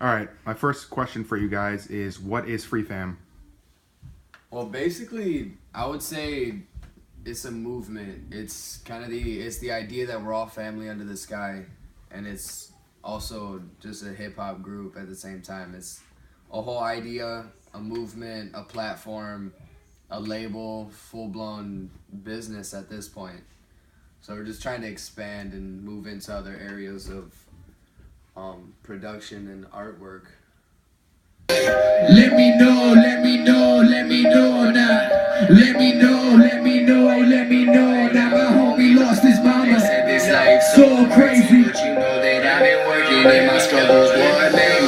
All right, my first question for you guys is, what is FreeFAM? Well, basically, I would say it's a movement. It's kind of the idea that we're all family under the sky, and it's also just a hip hop group at the same time. It's a whole idea, a movement, a platform, a label, full blown business at this point. So we're just trying to expand and move into other areas of production and artwork. Let me know, let me know, let me know now. Let me know, let me know, let me know now. My homie lost his mama. This life So crazy. But you know that I've been working in my struggles, boy, baby.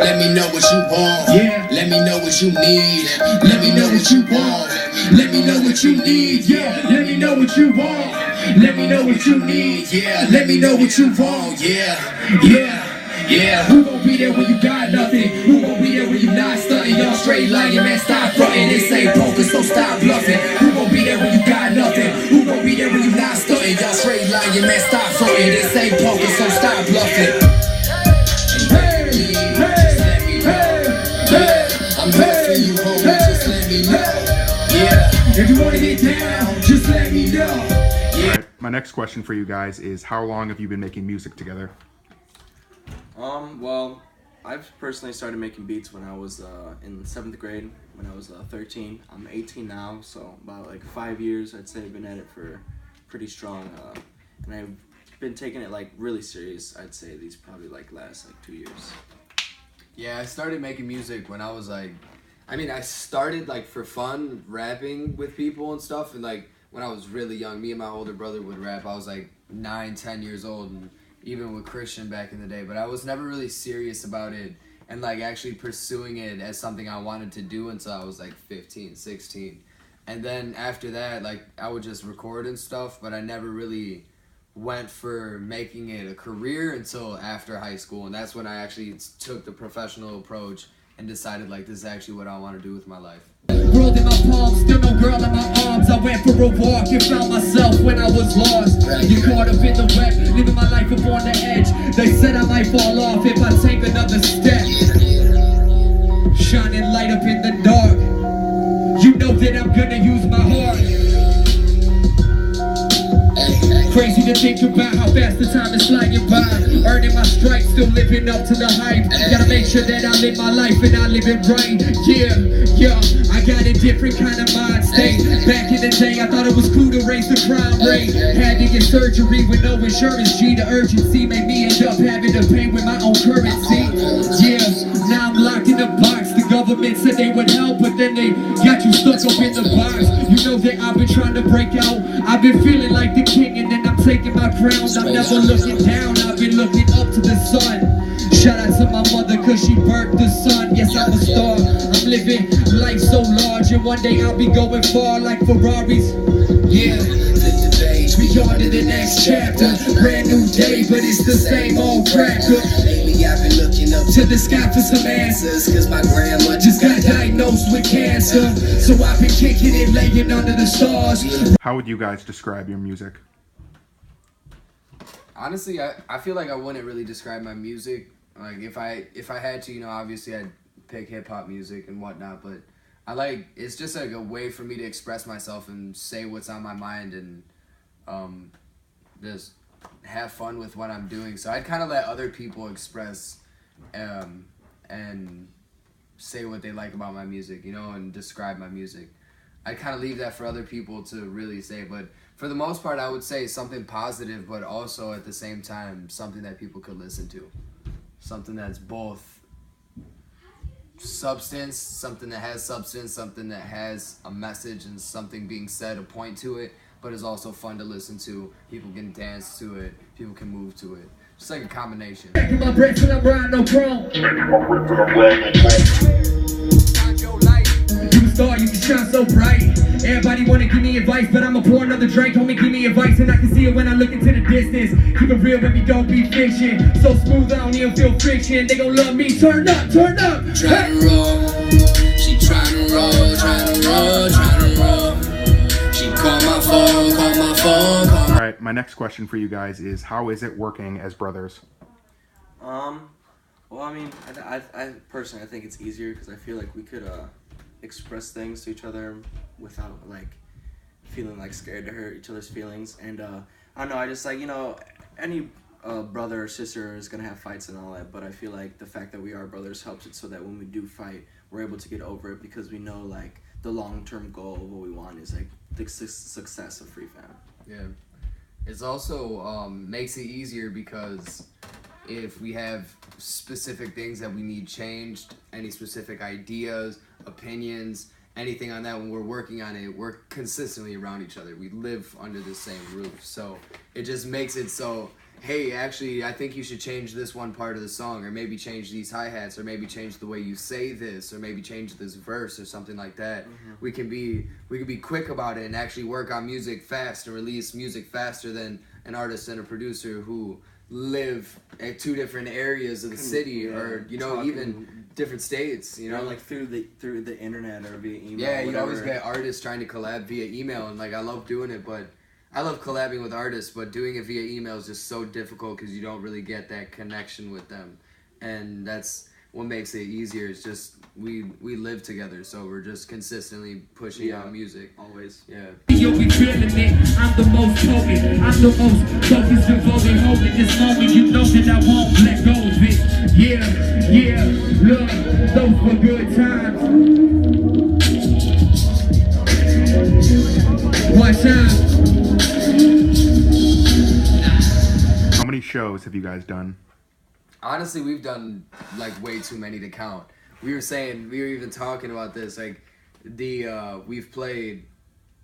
Let me know what you want. Yeah. Let me know what you need. Let me know what you want. Let me know what you need. Yeah. Let me know what you want. Let me know what you need. Yeah. Let me know what you want. Yeah. Yeah. Yeah. Who gon' be there when you got nothing? Who gon' be there when you not stunting? Y'all straight lying, man, stop fronting. This ain't poker, so stop bluffing. Who gon' be there when you got nothing? Who gon' be there when you not stunting? Y'all straight lying, man, stop fronting. This ain't poker, so stop bluffing. Hey, hey, hey, hey. I'm here for you, homie. Just let me know. Yeah. If you wanna get down, just let me know. All right, my next question for you guys is, how long have you been making music together? Well, I've personally started making beats when I was in 7th grade, when I was 13. I'm 18 now, so about like 5 years, I'd say I've been at it for pretty strong. And I've been taking it like really serious, I'd say these probably like last like 2 years. Yeah, I started making music when I was like, I started like for fun, rapping with people and stuff, and like when I was really young, me and my older brother would rap. I was like 9, 10 years old, and even with Christian back in the day, but I was never really serious about it and like actually pursuing it as something I wanted to do until I was like 15, 16. And then after that, like I would just record and stuff, but I never really went for making it a career until after high school, and that's when I actually took the professional approach and decided like this is actually what I want to do with my life. World in my palms, still no girl in my arms. I went for a walk and found myself when I was lost. You caught up in the web, living my life up on the edge. They said I might fall off if I take another step. Shining light up in the dark. You know that I'm gonna use my heart. Crazy to think about how fast the time is sliding by. Earning my stripes, still living up to the hype. Gotta make sure that I live my life and I live it right. Yeah, I got a different kind of mind state. Back in the day, I thought it was cool to raise the crime rate. Had to get surgery with no insurance. G, the urgency made me end up having to pay with my own currency. Yeah, now I'm locked in a box. The government said they would help, but then they got you stuck up in the box. You know that I've been trying to break out. I've been feeling like the king, and then I'm taking my crown. I'm never looking down, I've been looking up to the sun. Shout out to my mother, cause she birthed the sun. Yes, I'm a star, I'm living life so large, and one day I'll be going far like Ferraris. Yeah, we on to the next chapter. Brand new day, but it's the same old cracker. Lately I've been looking up To the sky for some answers, cause my grandma just got diagnosed with cancer. So I've been kicking it, laying under the stars. How would you guys describe your music? Honestly, I feel like I wouldn't really describe my music. Like if I had to, obviously I'd pick hip hop music and whatnot, but it's just like a way for me to express myself and say what's on my mind and just have fun with what I'm doing. So I'd kind of let other people express and say what they like about my music, and describe my music. I kind of leave that for other people to really say, but for the most part, I would say something positive, but also at the same time, something that people could listen to. Something that's both substance, something that has substance, something that has a message and something being said, a point to it, but is also fun to listen to. People can dance to it, people can move to it. Just like a combination. Taking my breath till I'm riding no chrome. You a star, you can shine so bright. Everybody wanna give me advice, but I'ma pour another drink. Homie, give me advice and I can see it when I look into the distance. Keep it real, baby, don't be fiction. So smooth, I don't even feel friction. They gon' love me, turn up, turn up. Trying to roll, she trying to roll, trying to roll, trying to roll. She call my phone, call my phone, call my All right, my next question for you guys is, how is it working as brothers? Well, I mean, I personally I think it's easier because I feel like we could express things to each other without like feeling like scared to hurt each other's feelings. And I don't know, I just like, you know, any brother or sister is gonna have fights and all that, but I feel like the fact that we are brothers helps it so that when we do fight, we're able to get over it because we know like the long-term goal of what we want is like the success of FreeFAM. Yeah. It's also makes it easier because if we have specific things that we need changed, any specific ideas, opinions, anything on that, when we're working on it, we're consistently around each other. We live under the same roof. So it just makes it so, hey, actually, I think you should change this one part of the song, or maybe change these hi-hats, or maybe change the way you say this, or maybe change this verse or something like that. Mm-hmm. We can be quick about it and actually work on music fast and release music faster than an artist and a producer who live at two different areas of the city, or you know, even different states, you know, like through the internet or via email. Yeah, you always get artists trying to collab via email, and like I love doing it, but I love collabing with artists, but doing it via email is just so difficult because you don't really get that connection with them, and that's what makes it easier. It's just we live together, so we're just consistently pushing out music. Always. Yeah. You'll be feeling it. I'm the most potent. I'm the most focused, devoted, holding this moment. You know that I won't let go of it. Yeah. Look, those were good times. Watch out. How many shows have you guys done? Honestly, we've done like way too many to count. We were even talking about this, like we've played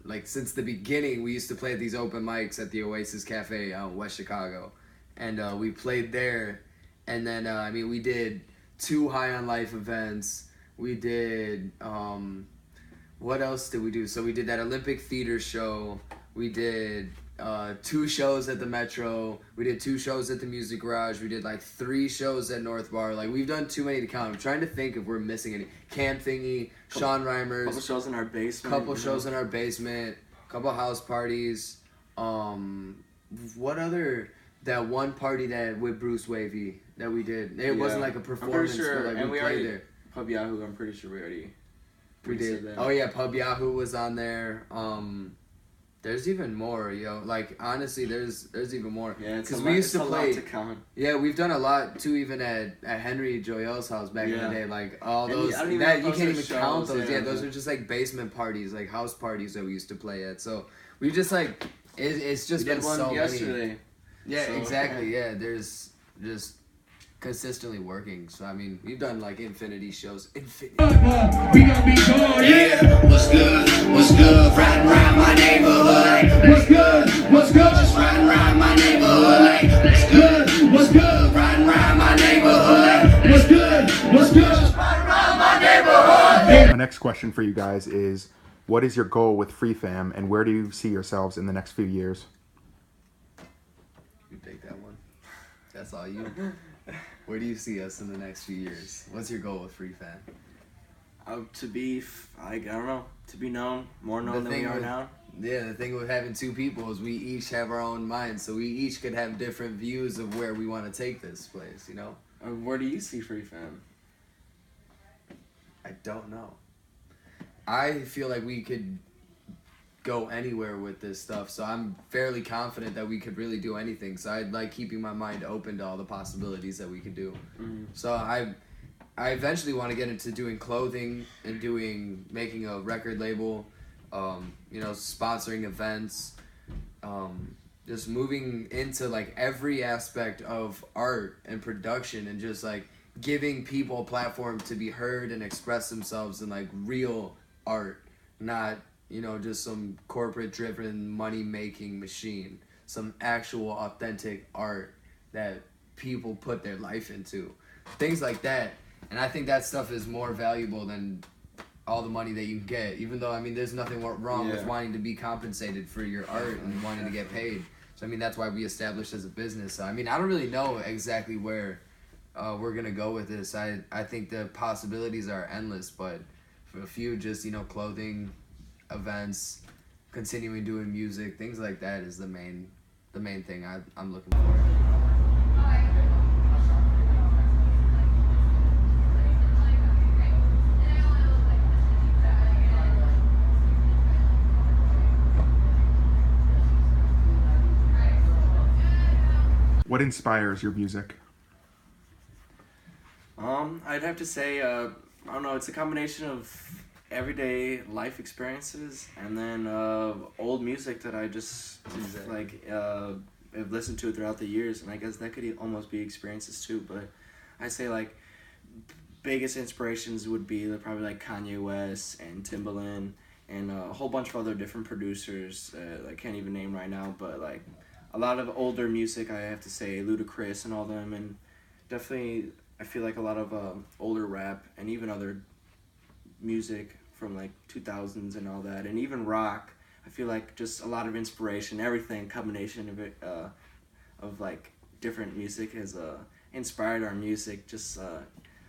like since the beginning. We used to play at these open mics at the Oasis Cafe out in West Chicago, and we played there. And then I mean, we did 2 High on Life events. We did what else did we do? So we did that Olympic Theater show. We did 2 shows at the Metro. We did 2 shows at the Music Garage. We did like 3 shows at North Bar. Like we've done too many to count. I'm trying to think if we're missing any. Camp Thingy, Sean Reimers. Couple shows in our basement. Couple house parties. What other? That one party that with Bruce Wavy that we did. It wasn't like a performance, sure, but like and we played there. Pub Yahoo, I'm pretty sure we already. We did. Oh yeah, Pub Yahoo was on there. There's even more, yo. Like honestly, there's even more. Yeah, because we used to play. To count. Yeah, we've done a lot too, even at Henry Joyel's house back in the day. Like all those you can't even count those. Yeah, those are just like basement parties, like house parties that we used to play at. So we just like it's just been so yesterday. many. Yeah, so, exactly. Yeah, there's just consistently working. So I mean, we've done like infinity shows. We gonna be gone. Yeah, what's good? What's good? Riding around my neighborhood. What's good? What's good? Just riding around my neighborhood. What's good? What's good? Riding around my neighborhood. What's good? What's good? Just riding around my neighborhood. My next question for you guys is, what is your goal with FreeFAM, and where do you see yourselves in the next few years? You take that one. That's all you. Where do you see us in the next few years? What's your goal with FreeFAM? To be, I don't know, to be known, more known than we are now. Yeah, the thing with having 2 people is we each have our own minds, so we each could have different views of where we want to take this place, you know? Where do you see FreeFAM? I don't know. I feel like we could go anywhere with this stuff, so I'm fairly confident that we could really do anything. So I like keeping my mind open to all the possibilities that we could do. Mm-hmm. So I eventually want to get into doing clothing and making a record label, sponsoring events, just moving into like every aspect of art and production, and just like giving people a platform to be heard and express themselves in like real art, not just some corporate-driven money-making machine. Some actual, authentic art that people put their life into. Things like that. And I think that stuff is more valuable than all the money that you can get. Even though, I mean, there's nothing wrong with wanting to be compensated for your art and wanting to get paid. So, I mean, that's why we established as a business. So, I mean, I don't really know exactly where we're going to go with this. I think the possibilities are endless, but for a few, just, clothing, events, continuing doing music, things like that is the main thing I'm looking for. What inspires your music? I'd have to say, I don't know, it's a combination of everyday life experiences and then old music that I just have listened to throughout the years, and I guess that could almost be experiences too. But I say like biggest inspirations would be probably like Kanye West and Timbaland and a whole bunch of other different producers I can't even name right now, but like a lot of older music, I have to say Ludacris and all them, and definitely I feel like a lot of older rap and even other music from like 2000s and all that, and even rock. I feel like just a lot of inspiration, everything, combination of it, of like different music has inspired our music. Just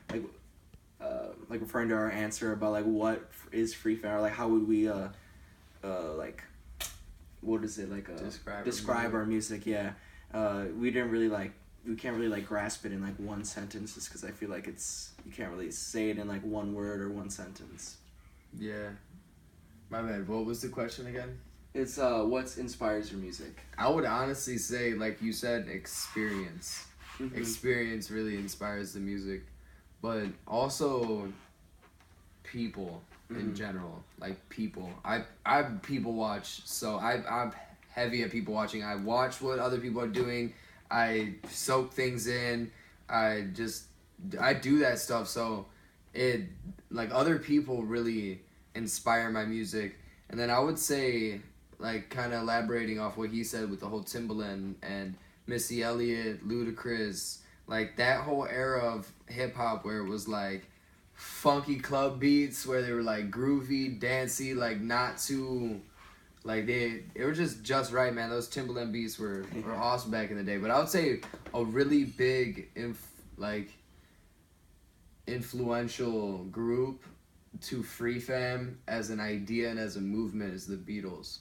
like referring to our answer about like what is FreeFAM, or like how would we like what is it like describe our music? Yeah, we can't really like grasp it in like one sentence, just because I feel like you can't really say it in like one word or one sentence. Yeah. My bad. What was the question again? It's what inspires your music? I would honestly say, like you said, experience. Mm-hmm. Experience really inspires the music, but also people in general. Like people. I people watch, so I'm heavy at people watching. I watch what other people are doing. I soak things in. I do that stuff. So it like other people really inspire my music. And then I would say, like, kind of elaborating off what he said with the whole Timbaland and Missy Elliott, Ludacris, like that whole era of hip hop where it was like funky club beats, where they were like groovy, dancey, like not too, like they were just right, man. Those Timbaland beats were awesome back in the day. But I would say a really big influential group to FreeFAM as an idea and as a movement is the Beatles,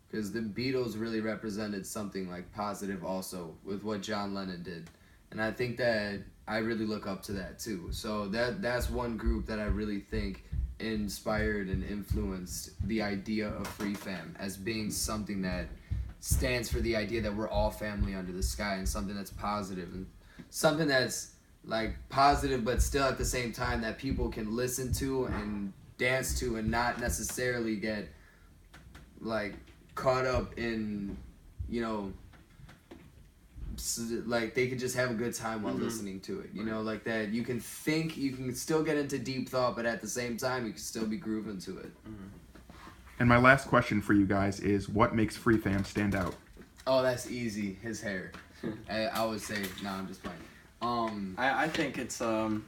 because the Beatles really represented something like positive also with what John Lennon did, and I think that I really look up to that too. So that's one group that I really think inspired and influenced the idea of FreeFAM as being something that stands for the idea that we're all family under the sky, and something that's positive and something that's like positive but still at the same time that people can listen to and dance to and not necessarily get like caught up in, you know, like they could just have a good time while listening to it, you know, like that you can still get into deep thought, but at the same time you can still be grooving to it. And my last question for you guys is, what makes FreeFAM stand out? Oh, that's easy. His hair. I would say, no, I'm just playing. I think it's a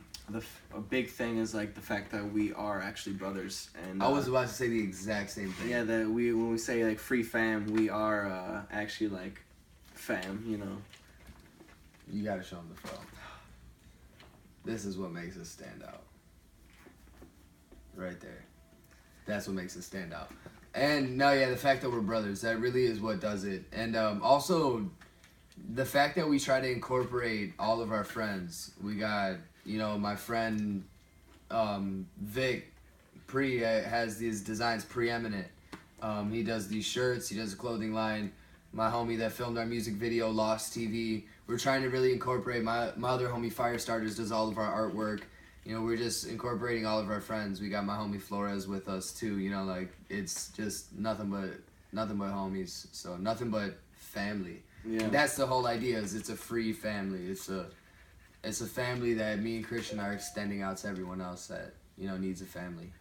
big thing is like the fact that we are actually brothers, and I was about to say the exact same thing. Yeah, that when we say like FreeFAM, we are actually like fam, you know. You gotta show him the photo. This is what makes us stand out. Right there. That's what makes us stand out. And no, yeah, the fact that we're brothers, that really is what does it. And also the fact that we try to incorporate all of our friends. We got, you know, my friend Vic has these designs, Preeminent. He does these shirts, he does a clothing line. My homie that filmed our music video, Lost TV. We're trying to really incorporate, my other homie Firestarters does all of our artwork. You know, we're just incorporating all of our friends. We got my homie Flores with us too, you know, like it's just nothing but homies. So nothing but family. Yeah. That's the whole idea, is it's a free family. It's a family that me and Christian are extending out to everyone else that, you know, needs a family.